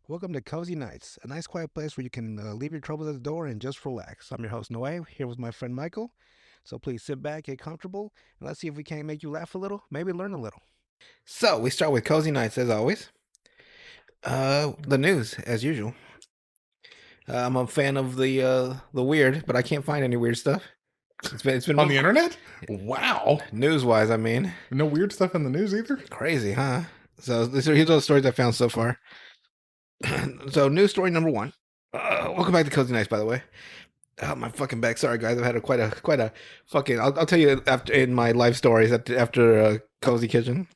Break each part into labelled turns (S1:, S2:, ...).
S1: Welcome to Cozy Nights, a nice quiet place where you can leave your troubles at the door and just relax. I'm your host, Noe, here with my friend Michael. So please sit back, get comfortable, and let's see if we can't make you laugh a little, maybe learn a little. So we start with Cozy Nights as always. The news, as usual. I'm a fan of the weird, but I can't find any weird stuff. It's been
S2: On the internet? Wow.
S1: news-wise. I mean,
S2: No weird stuff in the news either?
S1: crazy, huh? So here's all the stories I found so far. So news story number one. Welcome back to Cozy Nights, by the way. Oh, my fucking back. Sorry, guys. I've had quite a fucking. I'll tell you after in my life stories after Cozy Kitchen.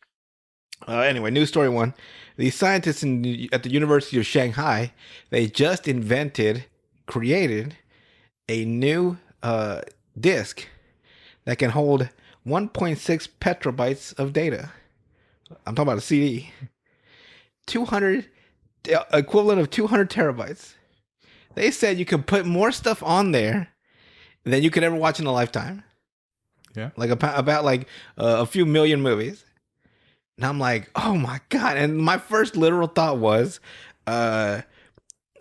S1: Anyway, news story one: the scientists at the University of Shanghai, they just created a new disk that can hold 1.6 petabytes of data. I'm talking about a CD. 200 equivalent of 200 terabytes. They said you could put more stuff on there than you could ever watch in a lifetime.
S2: Yeah.
S1: Like about like a few million movies. And I'm like, oh my God. And my first literal thought was, that's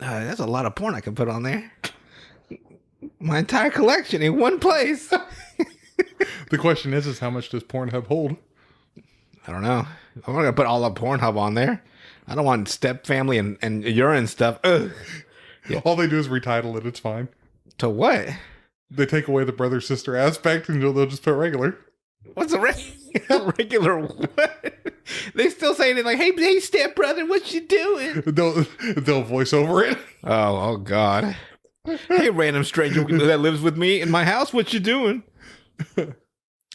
S1: a lot of porn I could put on there. My entire collection in one place.
S2: The question is how much does Pornhub hold?
S1: I don't know. I'm not going to put all of Pornhub on there. I don't want step family and urine stuff. Ugh.
S2: Yeah. All they do is retitle it. It's fine.
S1: To what?
S2: They take away the brother sister aspect and they'll just put regular.
S1: What's a regular what? They still saying it like, hey, step brother, what you doing?
S2: They'll voice over it.
S1: Oh God. Hey, random stranger that lives with me in my house, what you doing?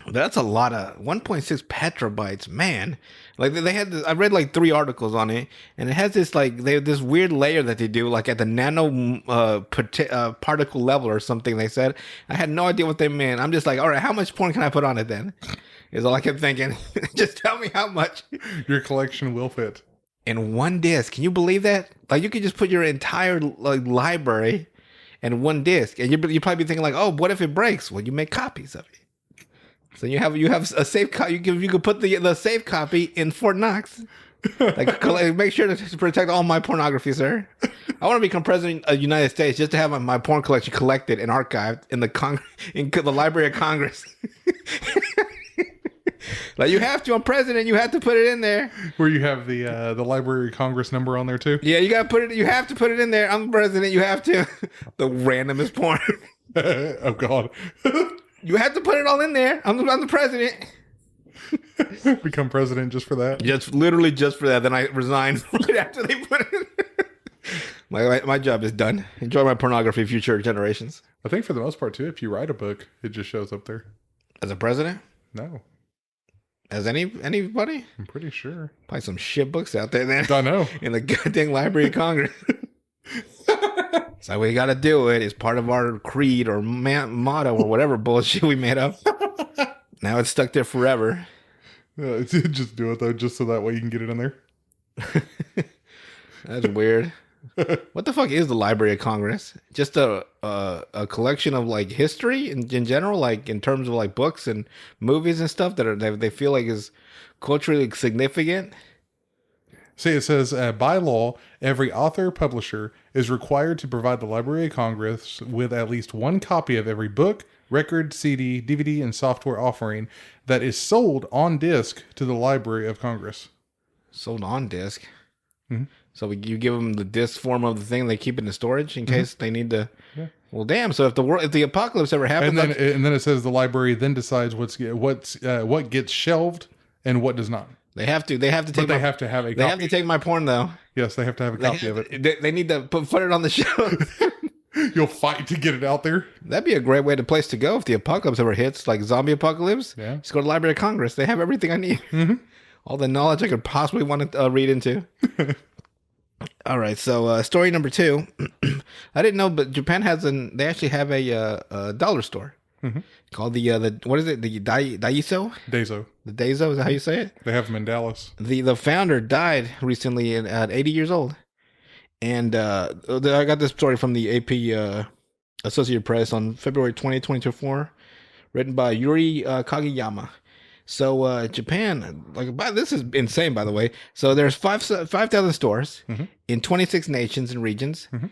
S1: That's a lot of 1.6 petabytes, man. Like they had this, I read like 3 articles on it, and it has this like they have this weird layer that they do like at the nano particle level or something. They said I had no idea what they meant. I'm just like, all right, how much porn can I put on it then? Is all I kept thinking. Just tell me how much.
S2: Your collection will fit
S1: In one disc. Can you believe that? Like you could just put your entire like library in one disc, and you probably be thinking like, oh, what if it breaks? Well, you make copies of it. So you have a safe copy. You can put the safe copy in Fort Knox. Like make sure to protect all my pornography, sir. I want to become president of the United States just to have my porn collection collected and archived in the Library of Congress. Like you have to. I'm president. You have to put it in there.
S2: where you have the Library of Congress number on there too.
S1: Yeah, you gotta put it. You have to put it in there. I'm the president. You have to. The randomest porn.
S2: Oh God.
S1: You have to put it all in there. I'm the president.
S2: Become president just for that.
S1: Literally just for that. Then I resigned right after they put it in. My job is done. Enjoy my pornography, future generations.
S2: I think for the most part too, if you write a book, it just shows up there.
S1: As a president?
S2: No.
S1: As anybody?
S2: I'm pretty sure.
S1: Probably some shit books out there then.
S2: I know.
S1: In the goddamn Library of Congress. So we gotta do it. It's part of our creed or motto or whatever bullshit we made up. Now it's stuck there forever.
S2: Just do it though, just so that way you can get it in there.
S1: That's weird. What the fuck is the Library of Congress? Just a collection of like history in general, like in terms of like books and movies and stuff that they feel like is culturally significant.
S2: See, it says, by law, every author or publisher is required to provide the Library of Congress with at least one copy of every book, record, CD, DVD, and software offering that is sold on disc to the Library of Congress.
S1: Sold on disc.
S2: Mm-hmm.
S1: So you give them the disc form of the thing, they keep it in storage in case they need to.
S2: Yeah.
S1: Well, damn. So if the apocalypse ever happens,
S2: and then it says the library then decides what gets shelved and what does not.
S1: They have to take.
S2: But they have to have a copy.
S1: They have to take my porn though.
S2: Yes, they have to have a copy of it.
S1: They need to put it on the shelf.
S2: You'll fight to get it out there.
S1: That'd be a great place to go if the apocalypse ever hits, like zombie apocalypse.
S2: Yeah.
S1: Just go to the Library of Congress. They have everything I need.
S2: Mm-hmm.
S1: All the knowledge I could possibly want to read into. All right, so story number 2. I didn't know, but Japan they actually have a dollar store called the what is it? The Daiso?
S2: Daiso.
S1: The Daiso, is that how you say it?
S2: They have them in Dallas.
S1: The founder died recently at 80 years old. And I got this story from the AP Associated Press on February 20, 2024, written by Yuri Kageyama. So Japan, this is insane, by the way. So there's 5,000 stores
S2: Hmm.
S1: in 26 nations and regions.
S2: Hmm.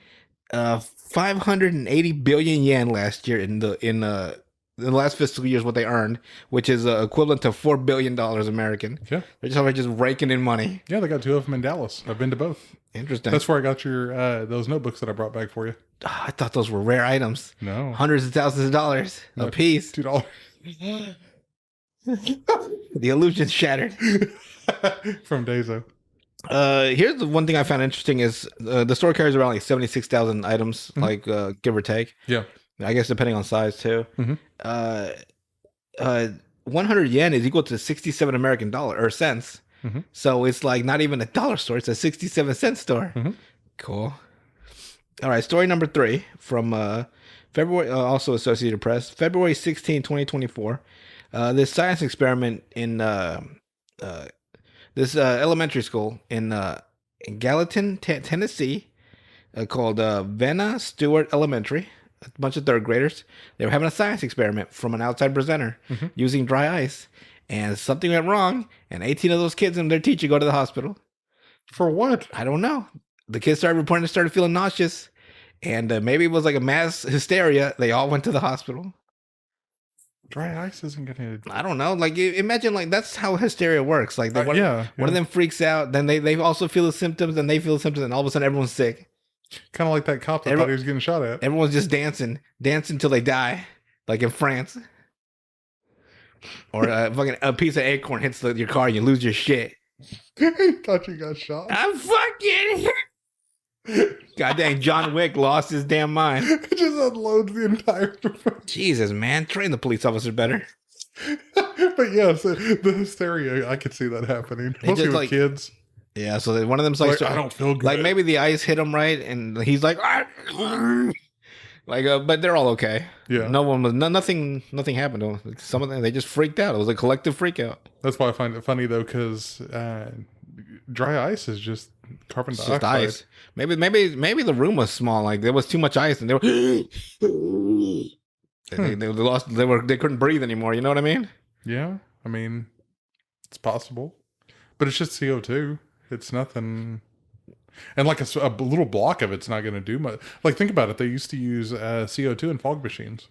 S1: 580 billion yen last year in the last fiscal year is what they earned, which is equivalent to $4 billion American.
S2: Yeah.
S1: They're just raking in money.
S2: Yeah, they got two of them in Dallas. I've been to both.
S1: Interesting.
S2: That's where I got your those notebooks that I brought back for you.
S1: Oh, I thought those were rare items.
S2: No,
S1: Hundreds of thousands of dollars
S2: no,
S1: a piece.
S2: $2
S1: The illusion shattered.
S2: from Dazo.
S1: Here's the one thing I found interesting is the store carries around like 76,000 items, give or take.
S2: Yeah.
S1: I guess depending on size too.
S2: Mhm.
S1: Uh, 100 yen is equal to 67 American dollar or cents.
S2: Mhm.
S1: So it's like not even a dollar store; it's a 67-cent store.
S2: Mhm.
S1: Cool. All right, story number 3 from February, also Associated Press, February 16, 2024. This science experiment in this elementary school in Gallatin, Tennessee, called Vanna Stewart Elementary. A bunch of third graders. They were having a science experiment from an outside presenter using dry ice, and something went wrong, and 18 of those kids and their teacher go to the hospital.
S2: For what?
S1: I don't know. The kids started reporting they started feeling nauseous, and maybe it was like a mass hysteria. They all went to the hospital.
S2: Dry ice isn't gonna.
S1: I don't know. Like, imagine, like, that's how hysteria works. Like, one of them freaks out, then they also feel the symptoms, and they feel the symptoms, and all of a sudden everyone's sick.
S2: Kind of like that cop that thought he was getting shot at.
S1: Everyone's just dancing till they die, like in France. Or a piece of acorn hits your car and you lose your shit.
S2: Thought you got shot.
S1: I'm fucking. God dang, John Wick lost his damn mind.
S2: It just unloads the entire.
S1: Jesus, man, train the police officer better.
S2: But yes, the hysteria, I could see that happening. Mostly with kids.
S1: Yeah, so one of them's like,
S2: I don't feel good.
S1: Like maybe the ice hit him right, and he's like, but they're all okay.
S2: Yeah,
S1: nothing happened to them. Some of them they just freaked out. It was a collective freak out.
S2: That's why I find it funny though, because dry ice is just carbon dioxide.
S1: Just ice. Maybe the room was small. Like there was too much ice, and they were they lost. They couldn't breathe anymore. You know what I mean?
S2: Yeah, I mean, it's possible, but it's just CO2. It's nothing, and like a little block of it's not going to do much. Like think about it. They used to use CO2 in fog machines.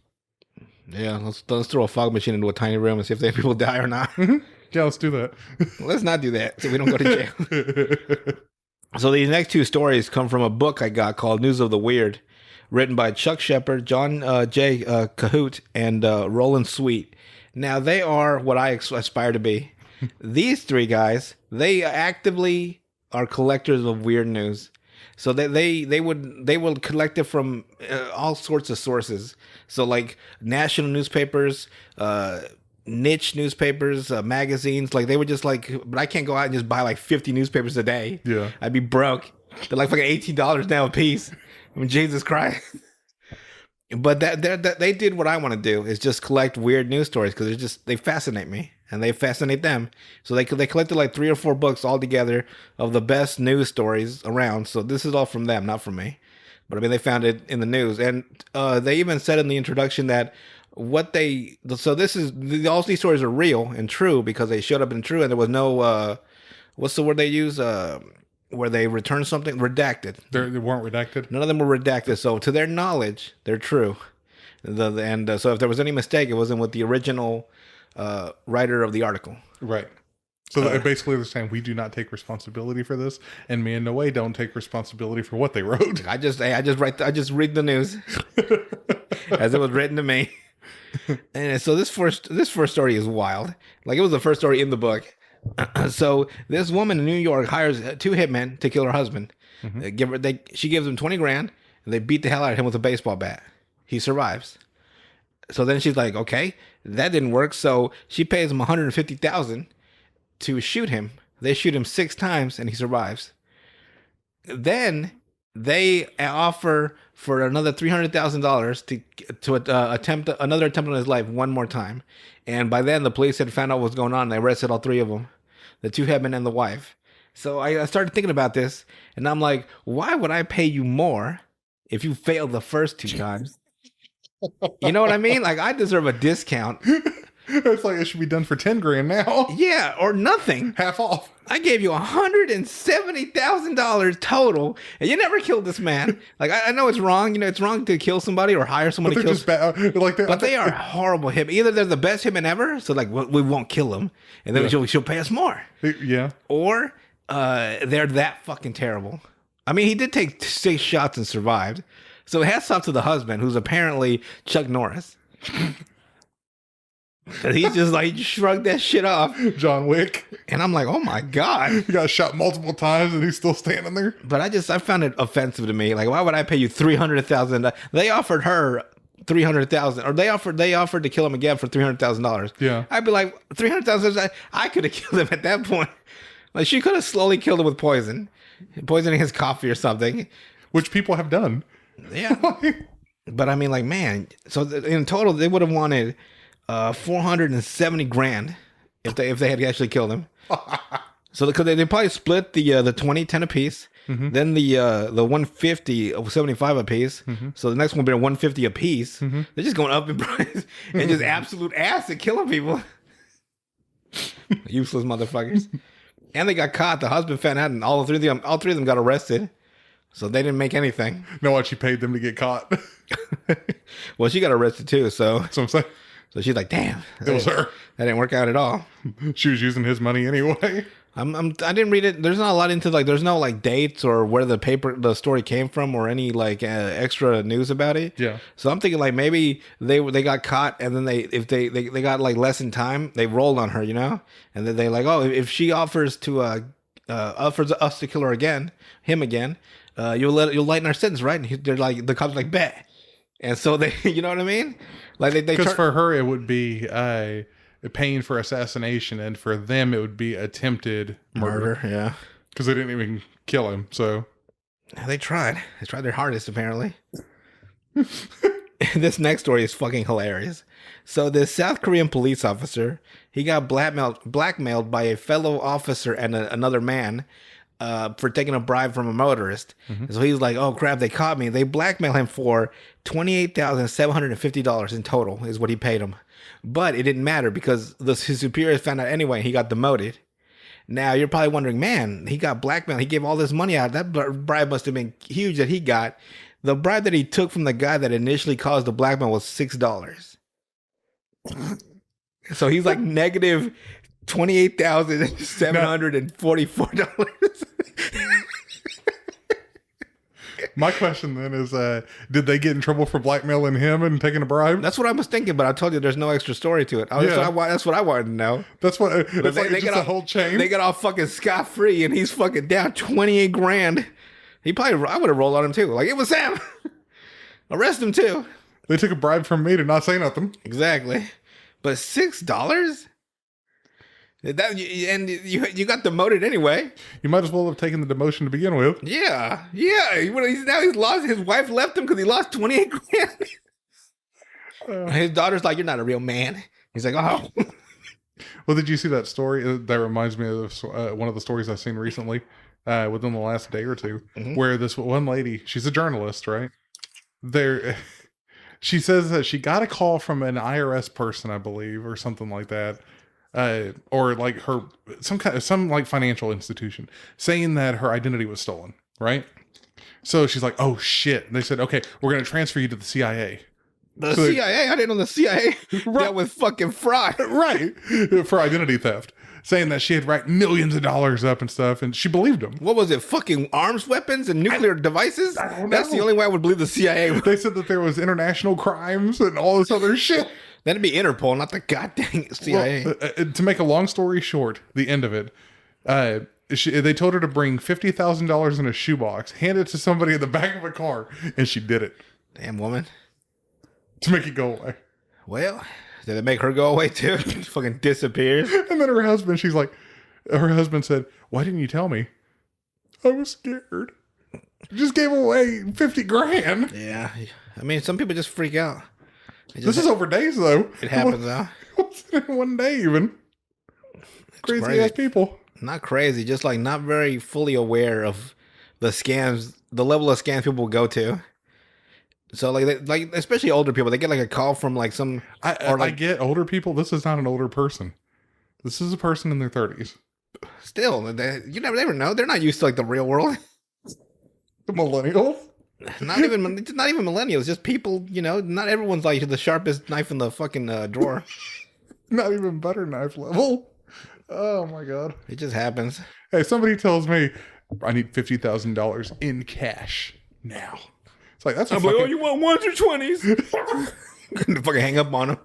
S1: Yeah, let's throw a fog machine into a tiny room and see if people die or not.
S2: Yeah, let's do that.
S1: Let's not do that so we don't go to jail. So these next 2 stories come from a book I got called News of the Weird, written by Chuck Shepard, John J. Cahoot, and Roland Sweet. Now they are what I aspire to be. These 3 guys, they actively are collectors of weird news. So they would collect it from all sorts of sources. So like national newspapers, niche newspapers, magazines. Like they would just but I can't go out and just buy like 50 newspapers a day.
S2: Yeah, I'd
S1: be broke. They're like fucking $18 now a piece. I mean, Jesus Christ. But that they did what I want to do is just collect weird news stories because they fascinate me and they fascinate them. So they collected like 3 or 4 books all together of the best news stories around. So this is all from them, not from me. But I mean, they found it in the news, and they even said in the introduction that all these stories are real and true because they showed up in true, and there was no what's the word they use where they return something redacted.
S2: They weren't redacted.
S1: None of them were redacted. So to their knowledge, they're true. So if there was any mistake, it wasn't with the original writer of the article.
S2: Right. So basically they're saying we do not take responsibility for this, and me in no way don't take responsibility for what they wrote.
S1: I just read the news as it was written to me. And so this first story is wild. Like it was the first story in the book. So this woman in New York hires 2 hitmen to kill her husband. She gives him $20,000, and they beat the hell out of him with a baseball bat. He survives. So then she's like, okay, that didn't work. So she pays him $150,000 to shoot him. They shoot him 6 times, and he survives. Then they offer for another $300,000 to attempt another attempt on his life one more time. And by then, the police had found out what's going on. And they arrested all 3 of them, the 2 headmen and the wife. So I started thinking about this, and I'm like, why would I pay you more if you failed the first 2 times? You know what I mean? Like I deserve a discount.
S2: It's like it should be done for 10 grand now.
S1: Yeah, or nothing.
S2: Half off.
S1: I gave you $170,000 total, and you never killed this man. Like I know it's wrong. You know, it's wrong to kill somebody or hire someone
S2: But
S1: to
S2: they're
S1: kill.
S2: just bad. Like
S1: But they are horrible hitmen. Either they're the best hitmen ever, so like we won't kill them, and then she'll pay us more.
S2: Yeah.
S1: Or they're that fucking terrible. I mean, he did take 6 shots and survived. So hats off to the husband, who's apparently Chuck Norris. And he just like shrugged that shit off.
S2: John Wick.
S1: And I'm like, oh my God.
S2: He got shot multiple times and he's still standing there.
S1: But I found it offensive to me. Like, why would I pay you $300,000? They offered her $300,000, or they offered to kill him again for $300,000.
S2: Yeah.
S1: I'd be like, $300,000. I could have killed him at that point. Like, she could have slowly killed him with poisoning his coffee or something.
S2: Which people have done.
S1: Yeah. But I mean, like, man. So in total, they would have wanted 470 grand if they had actually killed him. So because they probably split the 20, 10 apiece. Mm-hmm. Then the 150 of 75 apiece. Mm-hmm. So the next one will be 150 apiece. Mm-hmm. They're just going up in price and just absolute ass at killing people. Useless motherfuckers. And they got caught. The husband found out, and all three of them got arrested. So they didn't make anything.
S2: No, what, she paid them to get caught.
S1: Well, she got arrested too. So
S2: that's what I'm saying.
S1: So she's like, damn,
S2: it was her.
S1: That didn't work out at all.
S2: She was using his money anyway.
S1: I didn't read it. There's not a lot into like. There's no like dates or where the story came from or any like extra news about it.
S2: Yeah.
S1: So I'm thinking like maybe they got caught and then they got like less in time, they rolled on her, you know, and then they like, oh, if she offers us to kill him again, you'll lighten our sentence, right? And they're like, the cops are like, bet. And so they, you know what I mean? Like they
S2: because for her it would be paying for assassination, and for them it would be attempted murder.
S1: Yeah,
S2: because they didn't even kill him. So
S1: they tried their hardest apparently. This next story is fucking hilarious. So this South Korean police officer, he got blackmailed by a fellow officer and another man for taking a bribe from a motorist. Mm-hmm. So he's like, oh crap, they caught me. They blackmailed him for $28,750 in total is what he paid him. But it didn't matter because his superiors found out anyway, and he got demoted. Now you're probably wondering, man, he got blackmailed. He gave all this money out. That bribe must have been huge that he got. The bribe that he took from the guy that initially caused the blackmail was $6. So he's like negative $28,744.
S2: My question then is, did they get in trouble for blackmailing him and taking a bribe?
S1: That's what I was thinking, but I told you there's no extra story to it. That's what I wanted to know.
S2: That's what it's like just a whole chain.
S1: They got all fucking scot-free, and he's fucking down 28 grand. I would have rolled on him too. Like, it was Sam. Arrest him too.
S2: They took a bribe from me to not say nothing.
S1: Exactly. But $6? You got demoted anyway.
S2: You might as well have taken the demotion to begin with.
S1: Yeah. Now he's lost. His wife left him because he lost 28 grand. His daughter's like, you're not a real man. He's like, oh.
S2: Well, did you see that story? That reminds me of one of the stories I've seen recently, within the last day or two, where this one lady, she's a journalist, right? She says that she got a call from an IRS person, I believe, or something like that. Or like some like financial institution, saying that her identity was stolen, right? So she's like, oh shit. And they said, okay, we're going to transfer you to the CIA.
S1: The CIA? I didn't know the CIA dealt with fucking fraud.
S2: Right. For identity theft. Saying that she had racked millions of dollars up and stuff, and she believed them.
S1: What was it? Fucking arms, weapons, and nuclear devices?
S2: I don't know.
S1: That's the only way I would believe the CIA.
S2: They said that there was international crimes and all this other shit.
S1: That'd be Interpol, not the goddamn CIA.
S2: Well, to make a long story short, the end of it, they told her to bring $50,000 in a shoebox, hand it to somebody in the back of a car, and she did it.
S1: Damn woman.
S2: To make it go away.
S1: Well, did it make her go away too? She fucking disappears.
S2: And then her husband said, why didn't you tell me? I was scared. Just gave away 50 grand.
S1: Yeah. I mean, some people just freak out.
S2: This is over days, though.
S1: It happens, though.
S2: In one day, even. Crazy ass people.
S1: Not crazy, just like not very fully aware of the scams, the level of scams people go to. So like especially older people, they get like a call from like some or
S2: I
S1: like
S2: get older people. This is not an older person. This is a person in their 30s.
S1: still you never know. They're not used to like the real world.
S2: The millennials.
S1: Not even millennials, just people. Not everyone's like the sharpest knife in the fucking drawer.
S2: Not even butter knife level. Oh my god.
S1: It just happens.
S2: Hey, somebody tells me I need $50,000 in cash now. It's like that's a
S1: I'm
S2: fucking.
S1: like, oh, you want ones or 20s? Gonna fucking hang up on them.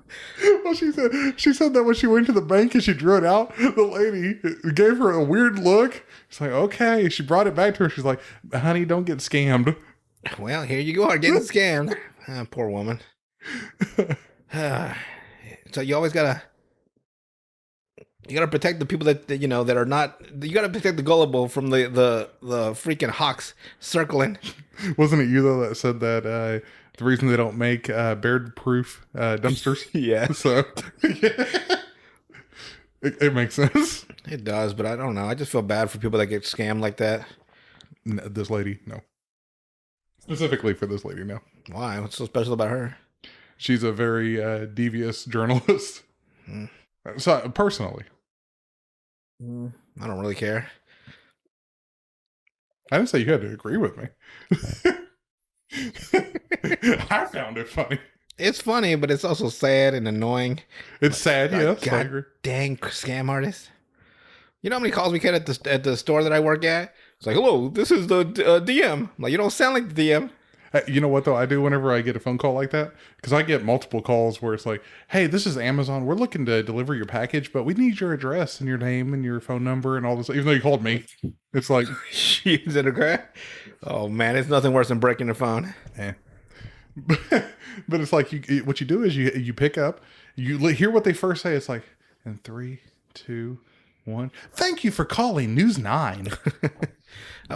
S2: Well, she said that when she went to the bank and she drew it out, the lady gave her a weird look. It's like, okay. She brought it back to her. She's like, honey, don't get scammed.
S1: Well, here you go, getting scammed. Poor woman. So you always gotta protect the people that are not. You gotta protect the gullible from the freaking hawks circling.
S2: Wasn't it you though that said that the reason they don't make bear-proof dumpsters?
S1: Yeah.
S2: So it makes sense.
S1: It does, but I don't know. I just feel bad for people that get scammed like that.
S2: This lady, no. Specifically for this lady, no.
S1: Why? What's so special about her?
S2: She's a very devious journalist. So personally,
S1: I don't really care.
S2: I didn't say you had to agree with me. I found it funny.
S1: It's funny, but it's also sad and annoying.
S2: It's sad, yes. I
S1: God
S2: agree.
S1: dang scam artist. You know how many calls we get at the store that I work at? It's like, hello, this is the DM. I'm like, you don't sound like the DM.
S2: You know what, though? I do whenever I get a phone call like that. Because I get multiple calls where it's like, hey, this is Amazon. We're looking to deliver your package, but we need your address and your name and your phone number and all this. Even though you called me. It's like...
S1: She's in a crack. Oh, man. It's nothing worse than breaking the phone.
S2: Yeah. But it's like, what you do is you pick up. You hear what they first say. It's like, in 3, 2, 1. Thank you for calling News 9.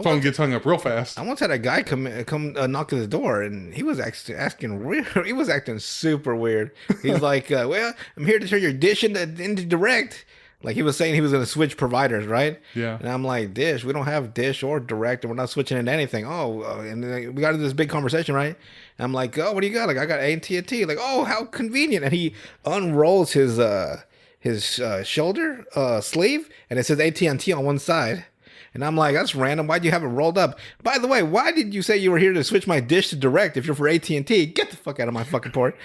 S2: Phone gets hung up real fast.
S1: I once had a guy come knock at the door, and he was actually asking weird. He was acting super weird. He's like, "Well, I'm here to turn your dish into direct." Like he was saying he was going to switch providers, right?
S2: Yeah.
S1: And I'm like, Dish, we don't have Dish or Direct, and we're not switching into anything. Oh, and then we got into this big conversation, right? And I'm like, oh, what do you got? Like, I got AT&T. Like, oh, how convenient. And he unrolls his shoulder sleeve, and it says AT&T on one side. And I'm like, that's random. Why'd you have it rolled up? By the way, why did you say you were here to switch my Dish to Direct if you're for AT&T? Get the fuck out of my fucking port.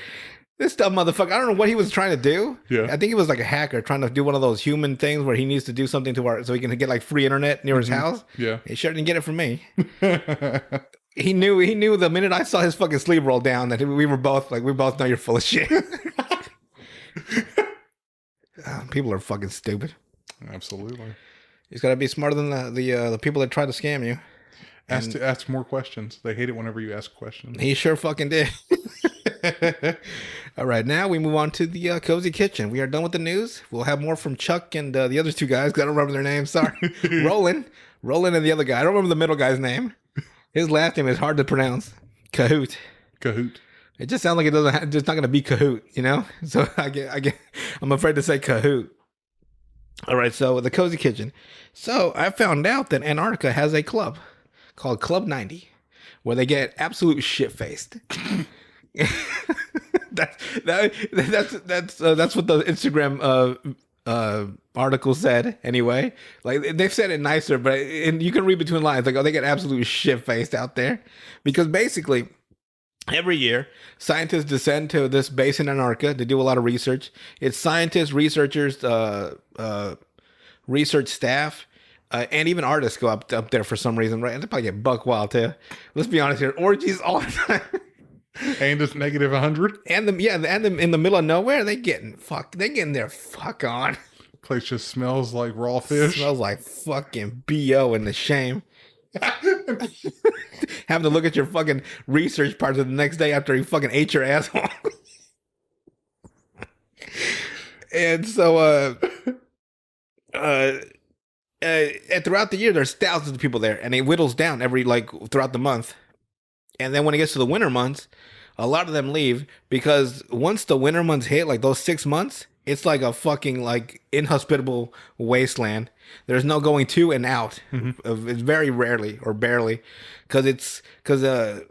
S1: This dumb motherfucker, I don't know what he was trying to do.
S2: Yeah.
S1: I think he was like a hacker trying to do one of those human things where he needs to do something so he can get like free internet near his house.
S2: Yeah.
S1: He sure didn't get it from me. He knew the minute I saw his fucking sleeve roll down that we both know you're full of shit. People are fucking stupid.
S2: Absolutely.
S1: He's got to be smarter than the people that try to scam you.
S2: Ask more questions. They hate it whenever you ask questions.
S1: He sure fucking did. All right, now we move on to the Cozy Kitchen. We are done with the news. We'll have more from Chuck and the other two guys. I don't remember their names. Sorry. Roland and the other guy. I don't remember the middle guy's name. His last name is hard to pronounce. Kahoot. It just sounds like it's not going to be Kahoot, you know? So I'm afraid to say Kahoot. All right, so the Cozy Kitchen. So I found out that Antarctica has a club called Club 90 where they get absolute shit-faced. That's what the Instagram article said anyway. Like they've said it nicer, but you can read between lines. Like, oh, they get absolute shit faced out there because basically every year scientists descend to this base in Antarctica to do a lot of research. It's scientists, researchers, research staff. And even artists go up there for some reason, right? And they probably get buck wild too. Let's be honest here, orgies all the time.
S2: And it's negative 100.
S1: And in the middle of nowhere, they getting their fuck on.
S2: Place just smells like raw fish.
S1: Smells like fucking BO and the shame. Having to look at your fucking research parts the next day after you fucking ate your asshole. And so and throughout the year there's thousands of people there, and it whittles down throughout the month. And then when it gets to the winter months, a lot of them leave because once the winter months hit, like those 6 months, it's like a fucking like inhospitable wasteland. There's no going to and out. Mm-hmm. It's very rarely or barely because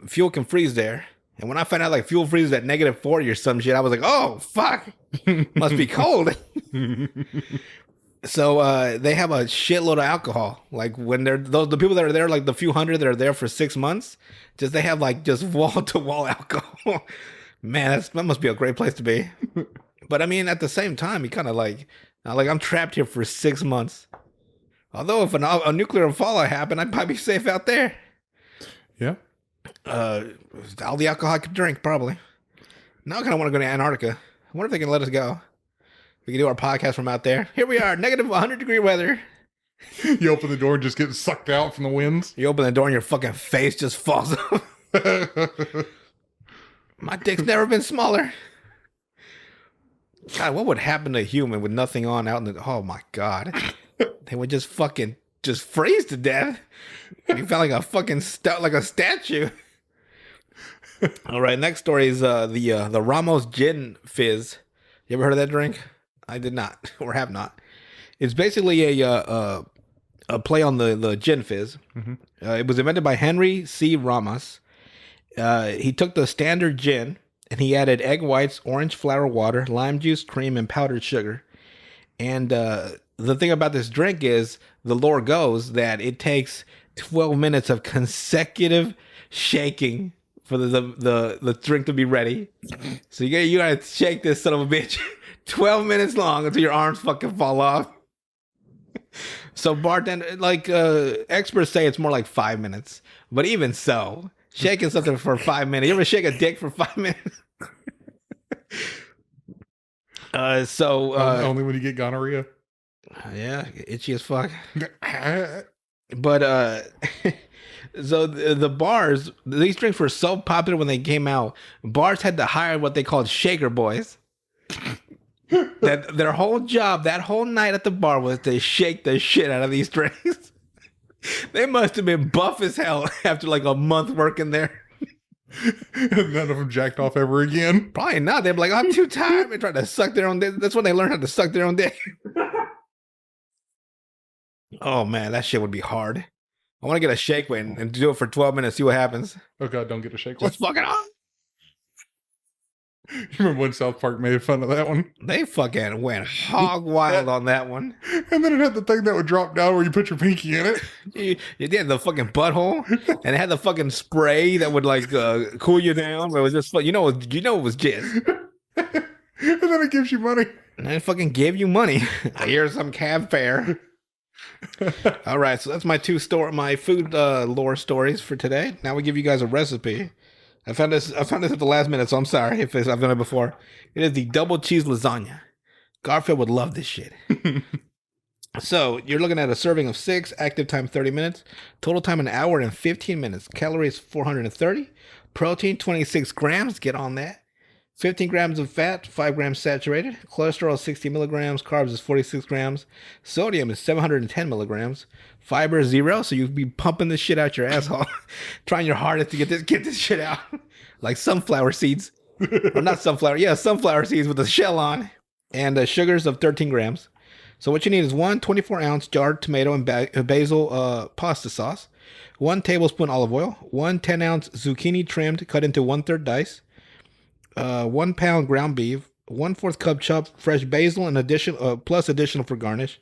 S1: fuel can freeze there. And when I found out like fuel freezes at -40 or some shit, I was like, oh fuck, must be cold. So they have a shitload of alcohol. Like when they're the people that are there, like the few hundred that are there for 6 months, just they have like just wall to wall alcohol. Man, that must be a great place to be. But I mean, at the same time, you kind of like I'm trapped here for 6 months. Although if a nuclear fallout happened, I'd probably be safe out there.
S2: Yeah.
S1: Uh, all the alcohol I could drink, probably. Now I kind of want to go to Antarctica. I wonder if they can let us go. We can do our podcast from out there. Here we are, -100-degree weather.
S2: You open the door and just get sucked out from the winds.
S1: You open the door and your fucking face just falls off. My dick's never been smaller. God, what would happen to a human with nothing on out in the... Oh, my God. They would just fucking just freeze to death. You felt like a fucking like a statue. All right, next story is the Ramos Gin Fizz. You ever heard of that drink? I did not, or have not. It's basically a play on the Gin Fizz.
S2: Mm-hmm.
S1: It was invented by Henry C. Ramos. He took the standard gin and he added egg whites, orange flower water, lime juice, cream, and powdered sugar. And the thing about this drink is the lore goes that it takes 12 minutes of consecutive shaking for the drink to be ready. So you gotta shake this son of a bitch 12 minutes long until your arms fucking fall off. So bartender, like experts say it's more like 5 minutes. But even so, shaking something for 5 minutes. You ever shake a dick for 5 minutes?
S2: Only when you get gonorrhea.
S1: Yeah, itchy as fuck. But so the bars, these drinks were so popular when they came out, bars had to hire what they called shaker boys. That their whole job that whole night at the bar was to shake the shit out of these drinks. They must have been buff as hell after like a month working there.
S2: None of them jacked off ever again.
S1: Probably not. They'd be like, I'm too tired. They tried to suck their own dick. That's when they learned how to suck their own dick. Oh man, that shit would be hard. I want to get a shake weight and do it for 12 minutes, see what happens.
S2: Oh god, don't get a shake one.
S1: Just fucking off.
S2: You remember when South Park made fun of that one?
S1: They fucking went hog wild on that one.
S2: And then it had the thing that would drop down where you put your pinky in it.
S1: You did the fucking butthole, and it had the fucking spray that would like cool you down. It was just you know it was jizz.
S2: And then it gives you money.
S1: And it fucking gave you money. Here's some cab fare. All right, so that's my my food lore stories for today. Now we give you guys a recipe. I found this at the last minute, so I'm sorry if I've done it before. It is the double cheese lasagna. Garfield would love this shit. So you're looking at a serving of 6, active time 30 minutes, total time an hour and 15 minutes, calories 430, protein 26 grams, get on that. 15 grams of fat, 5 grams saturated. Cholesterol is 60 milligrams. Carbs is 46 grams. Sodium is 710 milligrams. Fiber is 0, so you'd be pumping this shit out your asshole. Trying your hardest to get this shit out. Like sunflower seeds. Or not sunflower. Yeah, sunflower seeds with a shell on. And sugars of 13 grams. So what you need is 1 24-ounce jarred tomato and basil pasta sauce. 1 tablespoon olive oil. 1 10-ounce zucchini trimmed, cut into 1/3 dice. 1 pound ground beef, 1/4 cup chopped fresh basil and plus additional for garnish,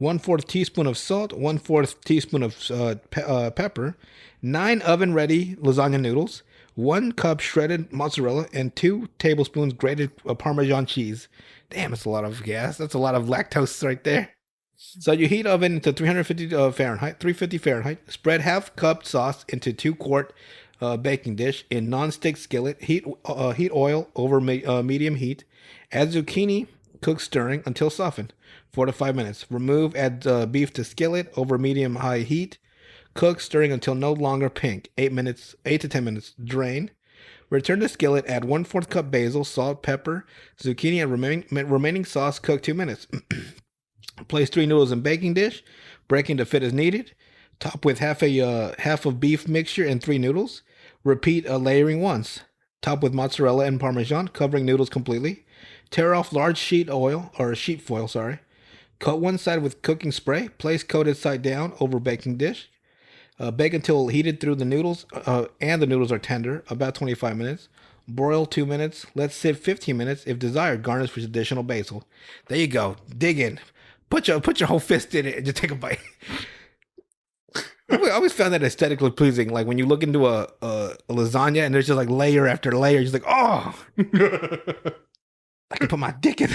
S1: 1/4 teaspoon of salt, 1/4 teaspoon of pepper, 9 oven ready lasagna noodles, 1 cup shredded mozzarella, and 2 tablespoons grated Parmesan cheese. Damn, that's a lot of gas. That's a lot of lactose right there. So you heat oven into 350 Fahrenheit. Spread half cup sauce into 2-quart baking dish in non-stick skillet. Heat oil over medium heat. Add zucchini. Cook stirring until softened. 4 to 5 minutes. Remove. Add beef to skillet over medium-high heat. Cook stirring until no longer pink. 8 to 10 minutes. Drain. Return to skillet. Add 1/4 cup basil, salt, pepper, zucchini, and remaining sauce. Cook 2 minutes. Place 3 noodles in baking dish. Breaking to fit as needed. Top with half of beef mixture and 3 noodles. Repeat layering once. Top with mozzarella and Parmesan, covering noodles completely. Tear off large sheet foil. Cut one side with cooking spray. Place coated side down over baking dish. Bake until heated through the noodles, and the noodles are tender, about 25 minutes. Broil 2 minutes. Let sit 15 minutes. If desired, garnish with additional basil. There you go. Dig in. Put your whole fist in it and just take a bite. I always found that aesthetically pleasing. Like when you look into a lasagna and there's just like layer after layer, you're just like, oh, I can put my dick in.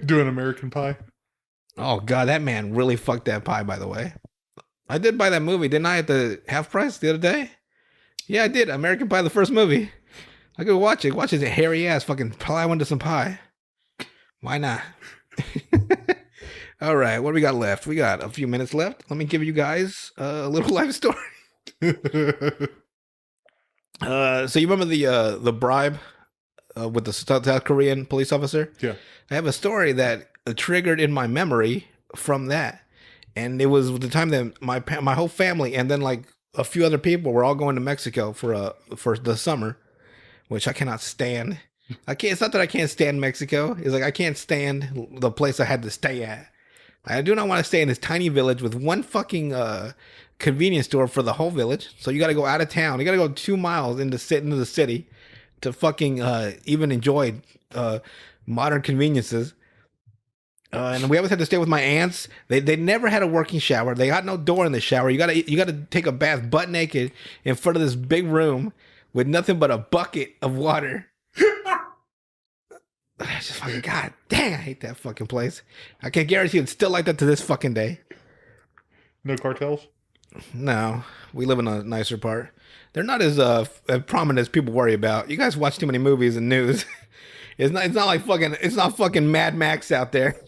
S2: Do an American Pie.
S1: Oh god, that man really fucked that pie. By the way, I did buy that movie, didn't I? At the half price the other day. Yeah, I did. American Pie, the first movie. I could watch it. Watch his hairy ass fucking plow into some pie. Why not? All right, what do we got left? We got a few minutes left. Let me give you guys a little life story. So you remember the bribe with the South Korean police officer?
S2: Yeah.
S1: I have a story that triggered in my memory from that, and it was the time that my whole family and then like a few other people were all going to Mexico for the summer, which I cannot stand. I can't. It's not that I can't stand Mexico. It's like I can't stand the place I had to stay at. I do not want to stay in this tiny village with one fucking convenience store for the whole village. So you got to go out of town. You got to go 2 miles into the city to fucking even enjoy modern conveniences. And we always had to stay with my aunts. They never had a working shower. They got no door in the shower. You gotta take a bath butt naked in front of this big room with nothing but a bucket of water. I just fucking, god dang, I hate that fucking place. I can guarantee it's still like that to this fucking day.
S2: No cartels?
S1: No, we live in a nicer part. They're not as prominent as people worry about. You guys watch too many movies and news. It's not like fucking. It's not fucking Mad Max out there.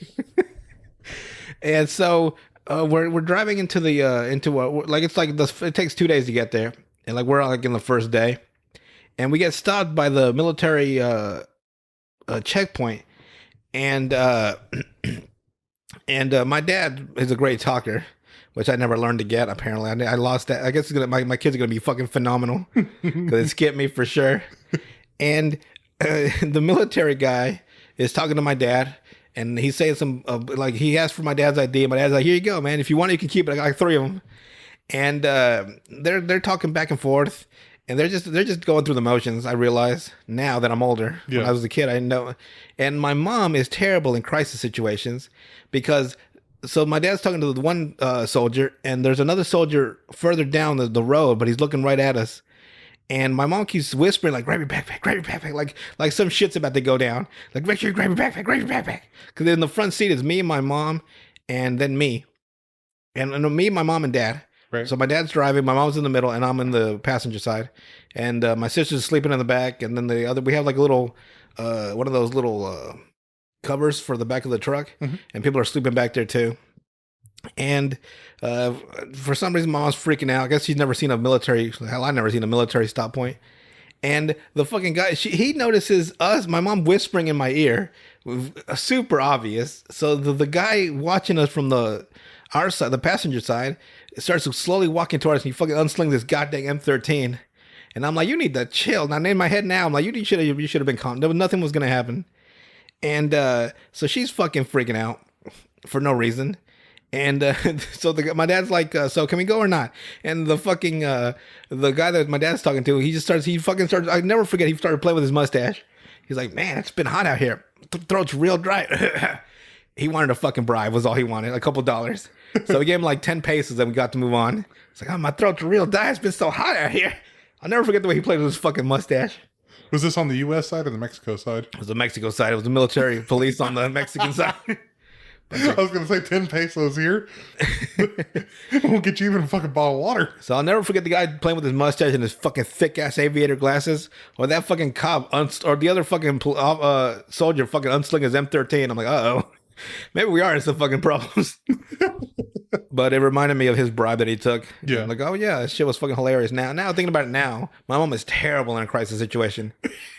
S1: And so we're driving into the like it's like it takes 2 days to get there, and like we're like in the first day, and we get stopped by the military checkpoint, and my dad is a great talker, which I never learned to get. Apparently, I lost that. I guess my kids are gonna be fucking phenomenal because it skipped me for sure. And the military guy is talking to my dad, and he's saying some like he asked for my dad's ID. My dad's like, "Here you go, man. If you want it, you can keep it." I got like 3 of them, and they're talking back and forth. And they're just going through the motions. I realize now that I'm older. Yeah. When I was a kid, I didn't know. And my mom is terrible in crisis situations because so my dad's talking to the one soldier, and there's another soldier further down the road, but he's looking right at us. And my mom keeps whispering like, "Grab your backpack," like some shit's about to go down. Like, make sure you grab your backpack. Because in the front seat is me and my mom, and then me, and me, my mom, and dad. Right. So my dad's driving, my mom's in the middle, and I'm in the passenger side, and my sister's sleeping in the back, and then we have like a little, one of those little covers for the back of the truck, and people are sleeping back there too. And for some reason, my mom's freaking out. I guess she's never seen a military. Hell, I never seen a military stop point. And the fucking guy, he notices us, my mom whispering in my ear, super obvious. So the guy watching us from our side, the passenger side, starts slowly walking towards us, and he fucking unslings this goddamn M13. And I'm like, you need to chill. Now, in my head now, I'm like, you should have been calm. Nothing was going to happen. And so she's fucking freaking out for no reason. And so my dad's like, so can we go or not? And the fucking, the guy that my dad's talking to, he fucking starts, I never forget, he started playing with his mustache. He's like, man, it's been hot out here. Throat's real dry. He wanted a fucking bribe, was all he wanted, a couple dollars. So we gave him like 10 pesos and we got to move on. It's like, oh, my throat's real dry. It's been so hot out here. I'll never forget the way he played with his fucking mustache.
S2: Was this on the U.S. side or the Mexico side?
S1: It was the Mexico side. It was the military police on the Mexican side.
S2: I was going to say 10 pesos here. We'll get you even a fucking bottle of water.
S1: So I'll never forget the guy playing with his mustache and his fucking thick-ass aviator glasses. Or that fucking cop, or the other fucking soldier fucking unslinging his M13. I'm like, uh-oh. Maybe we are in some fucking problems. But it reminded me of his bribe that he took. Yeah. I'm like, oh yeah, that shit was fucking hilarious. Now thinking about it now, my mom is terrible in a crisis situation.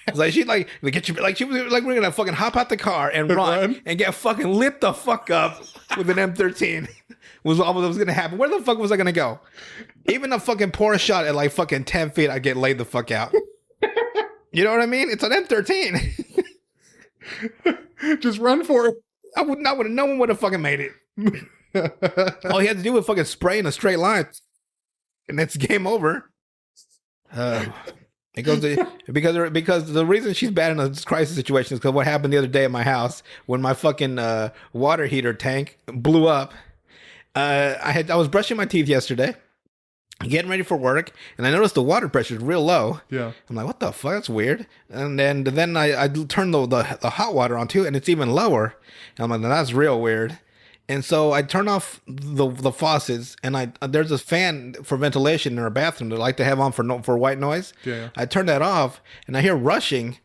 S1: It's like she'd like get you like she was like we're gonna fucking hop out the car and run and get fucking lit the fuck up with an M13. Was all that was gonna happen. Where the fuck was I gonna go? Even a fucking poor shot at like fucking 10 feet, I'd get laid the fuck out. You know what I mean? It's an M13.
S2: Just run for it.
S1: No one would have fucking made it. All he had to do was fucking spray in a straight line, and it's game over. Uh, it goes to, because the reason she's bad in a crisis situation is because what happened the other day at my house when my fucking water heater tank blew up. I was brushing my teeth yesterday, getting ready for work, and I noticed the water pressure is real low.
S2: Yeah.
S1: I'm like, what the fuck? That's weird. And then I turned the hot water on too, and it's even lower. And I'm like, no, that's real weird. And so I turn off the faucets, and there's this fan for ventilation in our bathroom that I like to have on for white noise.
S2: Yeah.
S1: I turn that off, and I hear rushing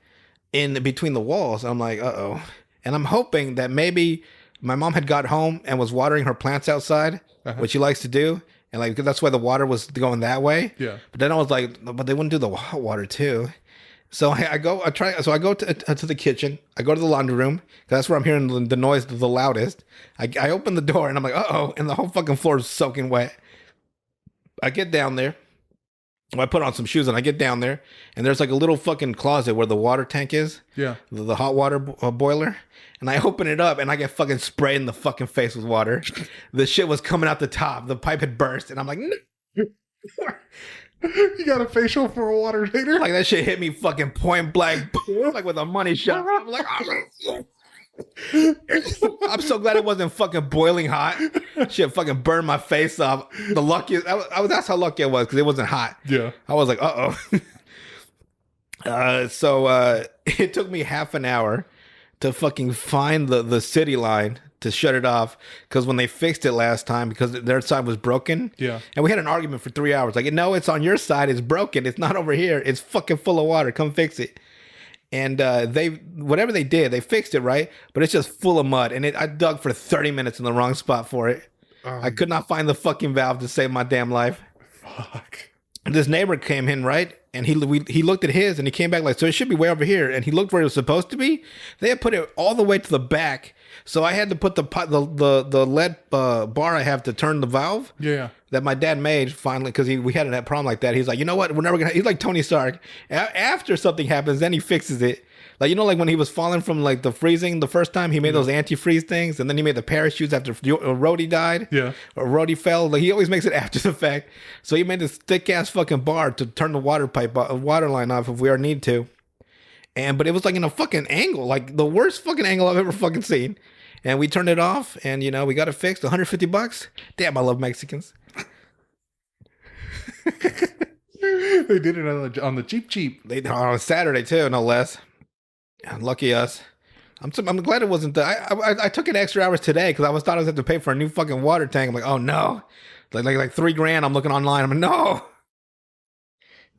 S1: in between the walls. I'm like, uh-oh. And I'm hoping that maybe my mom had got home and was watering her plants outside, which she likes to do. And like, that's why the water was going that way.
S2: Yeah.
S1: But then I was like, but they wouldn't do the hot water too. So I go to the kitchen. I go to the laundry room. That's where I'm hearing the noise the loudest. I open the door and I'm like, uh-oh. And the whole fucking floor is soaking wet. I get down there. I put on some shoes and I get down there, and there's like a little fucking closet where the water tank is.
S2: Yeah.
S1: The hot water boiler. And I open it up and I get fucking sprayed in the fucking face with water. The shit was coming out the top. The pipe had burst, and I'm like, no.
S2: You got a facial for a water heater?
S1: Like that shit hit me fucking point blank, like with a money shot. I'm like, oh. I'm so glad it wasn't fucking boiling hot. Shit fucking burned my face off. The luckiest, that's how lucky I was because it wasn't hot.
S2: Yeah.
S1: I was like, so it took me half an hour to fucking find the city line to shut it off, because when they fixed it last time, because their side was broken.
S2: Yeah. And
S1: we had an argument for 3 hours. Like, no, it's on your side. It's broken. It's not over here. It's fucking full of water. Come fix it. And whatever they did, they fixed it, right? But it's just full of mud. And I dug for 30 minutes in the wrong spot for it. I could not find the fucking valve to save my damn life.
S2: Fuck.
S1: This neighbor came in, right? And he looked at his, and he came back like, so it should be way over here. And he looked where it was supposed to be. They had put it all the way to the back. So I had to put the lead bar I have to turn the valve.
S2: Yeah.
S1: That my dad made finally, because we had a problem like that. He's like, you know what? We're never gonna. He's like Tony Stark. After something happens, then he fixes it. Like, you know, like when he was falling from like the freezing the first time, he made those antifreeze things, and then he made the parachutes after Rhodey died.
S2: Yeah.
S1: Or Rhodey fell. Like, he always makes it after the fact. So he made this thick ass fucking bar to turn the water line off if we ever need to. But it was like in a fucking angle, like the worst fucking angle I've ever fucking seen. And we turned it off, and you know, we got it fixed. $150. Damn, I love Mexicans.
S2: They did it on the cheap.
S1: They on a Saturday too, no less. Lucky us. I'm glad it wasn't. I took an extra hours today because I thought I was going to pay for a new fucking water tank. I'm like, oh no, like $3,000. I'm looking online. I'm like, no.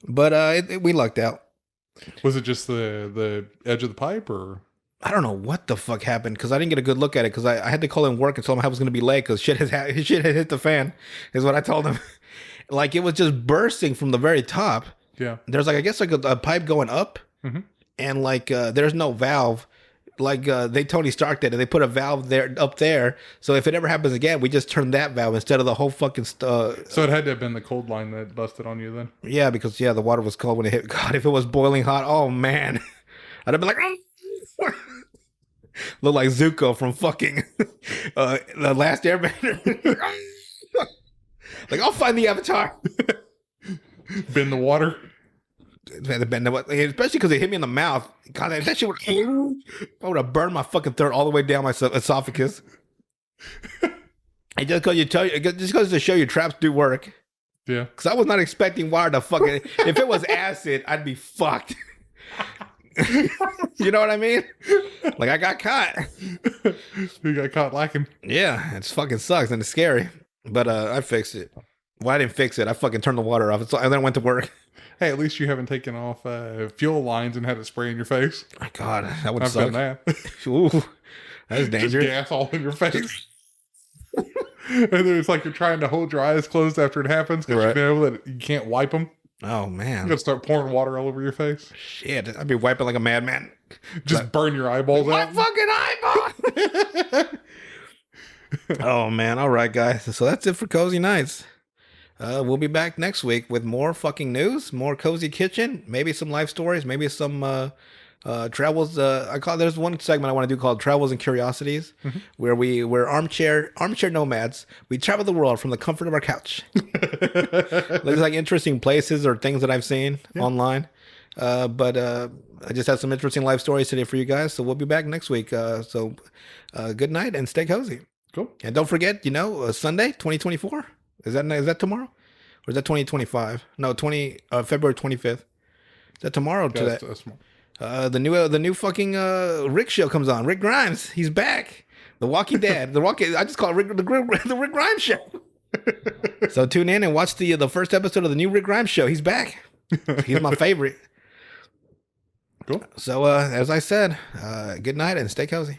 S1: But we lucked out.
S2: Was it just the edge of the pipe, or?
S1: I don't know what the fuck happened, because I didn't get a good look at it, because I had to call in work and tell him I was going to be late because shit had hit the fan, is what I told him. Like, it was just bursting from the very top.
S2: Yeah.
S1: There's like, I guess like a pipe going up, and like there's no valve. Like they Tony Stark did, and they put a valve up there. So if it ever happens again, we just turn that valve instead of the whole fucking.
S2: So it had to have been the cold line that busted on you then.
S1: Yeah, because the water was cold when it hit. God, if it was boiling hot, oh man, I'd have been like. Look like Zuko from fucking the Last Airbender. Like, I'll find the Avatar.
S2: Bend the water.
S1: Especially because it hit me in the mouth. God, that shit would have burned my fucking throat all the way down my esophagus. And just goes to show you traps do work.
S2: Yeah.
S1: Because I was not expecting water to fucking. If it was acid, I'd be fucked. You know what I mean? Like, I got caught.
S2: You got caught lacking.
S1: Yeah, it fucking sucks and it's scary. But I fixed it. Well, I didn't fix it. I fucking turned the water off. And then I went to work.
S2: Hey, at least you haven't taken off fuel lines and had it spray in your face.
S1: My God, that would
S2: I've
S1: suck.
S2: done that.
S1: Ooh, that's dangerous.
S2: Just gas all in your face. And then it's like you're trying to hold your eyes closed after it happens because you know that you can't wipe them.
S1: Oh, man.
S2: You're going to start pouring water all over your face.
S1: Shit, I'd be wiping like a madman.
S2: Just burn your eyeballs out.
S1: My fucking eyeball! Oh, man. All right, guys. So that's it for Cozy Nights. We'll be back next week with more fucking news, more Cozy Kitchen, maybe some life stories, maybe some Travels. I call there's one segment I want to do called Travels and Curiosities, where we're armchair nomads. We travel the world from the comfort of our couch. Looks like interesting places or things that I've seen online. But I just had some interesting life stories today for you guys. So we'll be back next week. Good night and stay cozy.
S2: Cool.
S1: And don't forget, Sunday, 2024. Is that tomorrow? Or is that 2025? No, February 25th. Is that tomorrow or today?
S2: That's small.
S1: The new fucking Rick show comes on. Rick Grimes, he's back. The Walking Dead. I just call it the Rick Grimes show. So tune in and watch the first episode of the new Rick Grimes show. He's back. He's my favorite.
S2: Cool.
S1: So as I said, good night and stay cozy.